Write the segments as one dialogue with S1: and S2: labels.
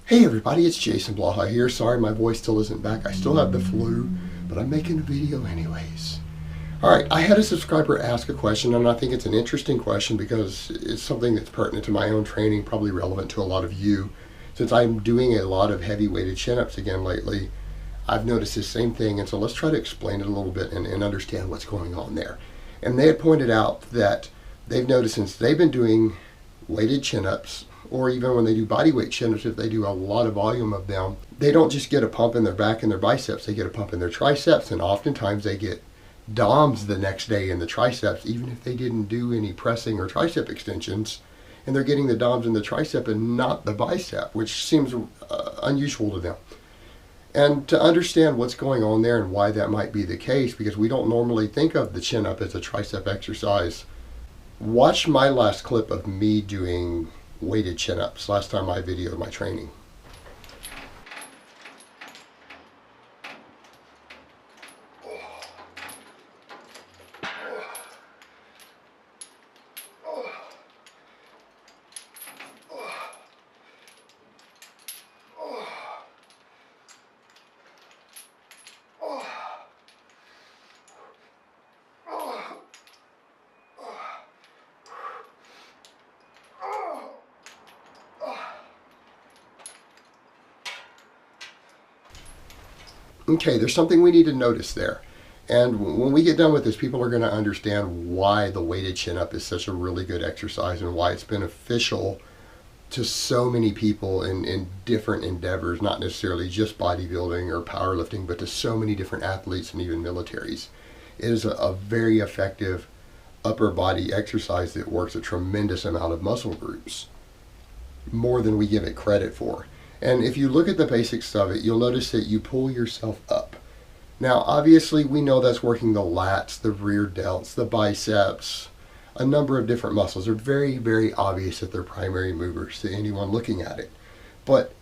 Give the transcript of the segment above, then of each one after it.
S1: Hey everybody, it's Jason Blaha here. Sorry my voice still isn't back. I still have the flu, but I'm making a video anyways. Alright, I had a subscriber ask a question, and I think it's an interesting question because it's something that's pertinent to my own training, probably relevant to a lot of you. Since I'm doing a lot of heavy weighted chin-ups again lately, I've noticed the same thing, and so let's try to explain it a little bit and understand what's going on there. And they had pointed out that they've noticed since they've been doing weighted chin-ups, or even when they do body weight chin-ups, if they do a lot of volume of them, they don't just get a pump in their back and their biceps, they get a pump in their triceps, and oftentimes they get DOMS the next day in the triceps, even if they didn't do any pressing or tricep extensions, and they're getting the DOMS in the tricep and not the bicep, which seems unusual to them. And to understand what's going on there and why that might be the case, because we don't normally think of the chin-up as a tricep exercise, watch my last clip of me doing weighted chin-ups, last time I videoed my training. Okay, there's something we need to notice there. And when we get done with this, people are going to understand why the weighted chin-up is such a really good exercise and why it's beneficial to so many people in different endeavors, not necessarily just bodybuilding or powerlifting, but to so many different athletes and even militaries. It is a very effective upper body exercise that works a tremendous amount of muscle groups, more than we give it credit for. And if you look at the basics of it, you'll notice that you pull yourself up. Now, obviously, we know that's working the lats, the rear delts, the biceps, a number of different muscles. They're very, very obvious that they're primary movers to anyone looking at it. But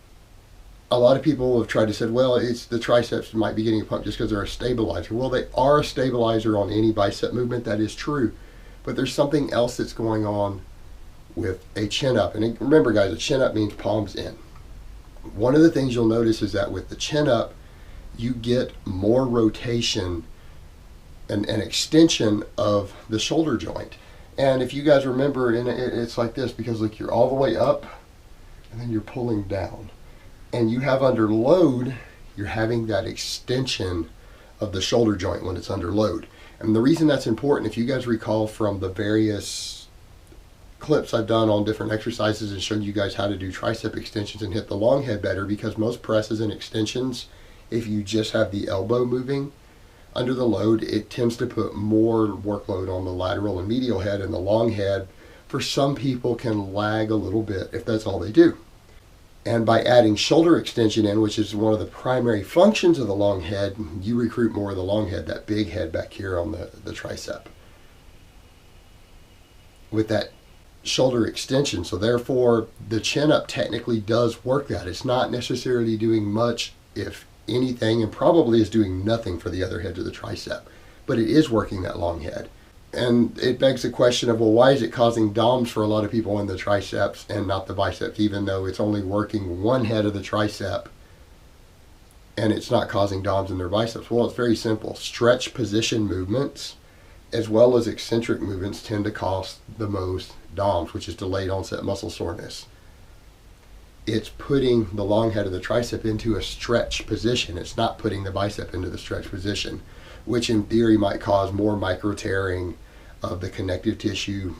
S1: a lot of people have tried to say, well, it's the triceps might be getting a pump just because they're a stabilizer. Well, they are a stabilizer on any bicep movement. That is true. But there's something else that's going on with a chin-up. And remember, guys, a chin-up means palms in. One of the things you'll notice is that with the chin-up, you get more rotation and an extension of the shoulder joint. And if you guys remember, it's like this, because look, you're all the way up, and then you're pulling down. And you have under load, you're having that extension of the shoulder joint when it's under load. And the reason that's important, if you guys recall from the various clips I've done on different exercises and shown you guys how to do tricep extensions and hit the long head better, because most presses and extensions, if you just have the elbow moving under the load, it tends to put more workload on the lateral and medial head, and the long head for some people can lag a little bit if that's all they do. And by adding shoulder extension in, which is one of the primary functions of the long head, you recruit more of the long head, that big head back here on the tricep, with that shoulder extension. So therefore the chin-up technically does work that. It's not necessarily doing much, if anything, and probably is doing nothing for the other head of the tricep, but it is working that long head. And it begs the question of, well, why is it causing DOMS for a lot of people in the triceps and not the biceps, even though it's only working one head of the tricep and it's not causing DOMS in their biceps? Well, it's very simple. Stretch position movements as well as eccentric movements tend to cause the most DOMS, which is delayed onset muscle soreness. It's putting the long head of the tricep into a stretch position. It's not putting the bicep into the stretch position, which in theory might cause more micro tearing of the connective tissue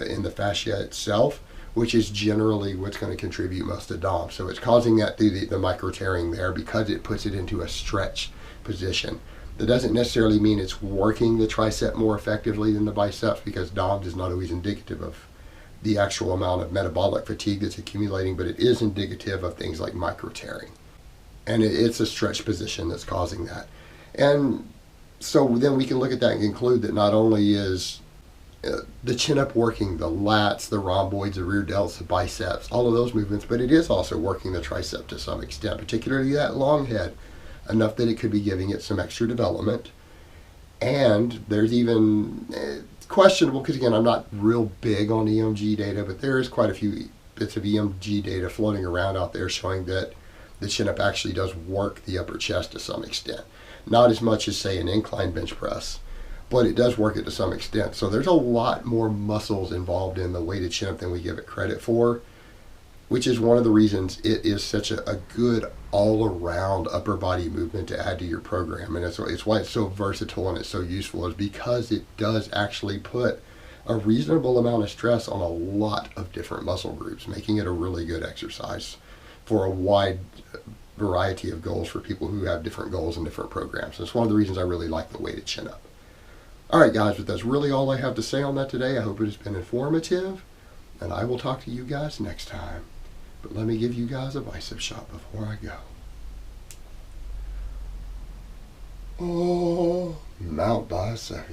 S1: in the fascia itself, which is generally what's going to contribute most to DOMS. So it's causing that through the micro tearing there because it puts it into a stretch position. That doesn't necessarily mean it's working the tricep more effectively than the biceps, because DOMS is not always indicative of the actual amount of metabolic fatigue that's accumulating, but it is indicative of things like micro tearing. And it's a stretch position that's causing that. And so then we can look at that and conclude that not only is the chin-up working the lats, the rhomboids, the rear delts, the biceps, all of those movements, but it is also working the tricep to some extent, particularly that long head, enough that it could be giving it some extra development. And there's even questionable, because again, I'm not real big on EMG data, but there is quite a few bits of EMG data floating around out there showing that the chin-up actually does work the upper chest to some extent. Not as much as, say, an incline bench press, but it does work it to some extent. So there's a lot more muscles involved in the weighted chin-up than we give it credit for, which is one of the reasons it is such a good all-around upper body movement to add to your program. And it's why it's so versatile and it's so useful, is because it does actually put a reasonable amount of stress on a lot of different muscle groups, making it a really good exercise for a wide variety of goals for people who have different goals and different programs. And it's one of the reasons I really like the weighted chin-up. All right, guys, but that's really all I have to say on that today. I hope it has been informative, and I will talk to you guys next time. But let me give you guys a bicep shot before I go. Oh, Mount Bicep.